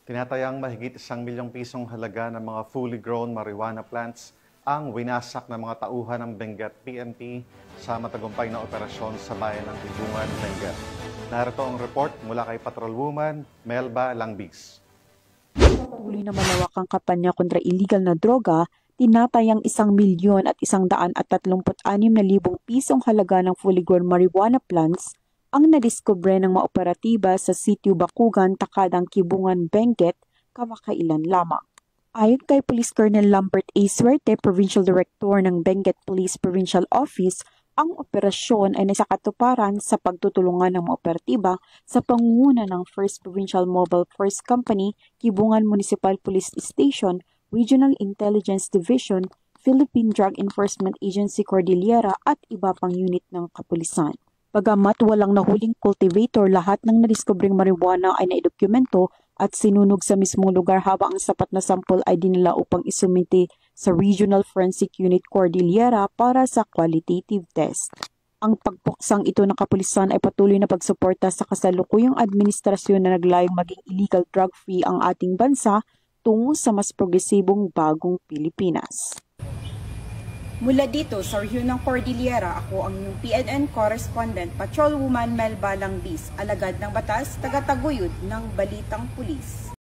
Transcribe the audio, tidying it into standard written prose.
Tinatayang mahigit 1 milyong pisong halaga ng mga fully grown marijuana plants ang winasak ng mga tauhan ng Benguet PNP sa matagumpay na operasyon sa bayan ng Tibungan, Benguet. Narito ang report mula kay Patrolwoman Melba Langbis. Patuloy na malawak ang kampanya kontra illegal na droga, tinatayang 1,136,000 pisong halaga ng fully grown marijuana plants ang nadiskubre ng mga operatiba sa Sitio Bakugan, Takadang, Kibungan, Benguet kamakailan lamang. Ayon kay Police Colonel Lambert A. Suerte, Provincial Director ng Benguet Police Provincial Office, ang operasyon ay nasakatuparan sa pagtutulungan ng mga operatiba sa pangunguna ng 1st Provincial Mobile Force Company, Kibungan Municipal Police Station, Regional Intelligence Division, Philippine Drug Enforcement Agency Cordillera at iba pang unit ng kapulisan. Bagamat walang nahuling cultivator, lahat ng nadiskubring marijuana ay naidokumento at sinunog sa mismong lugar habang ang sapat na sampol ay dinala upang isumite sa Regional Forensic Unit Cordillera para sa qualitative test. Ang pagpuksang ito ng kapulisan ay patuloy na pagsuporta sa kasalukuyang administrasyon na naglayong maging illegal drug-free ang ating bansa tungo sa mas progresibong bagong Pilipinas. Mula dito sa rehiyon ng Cordillera, ako ang inyong PNN correspondent, Patrolwoman Melba Langbis, alagad ng batas, tagataguyod ng Balitang Pulis.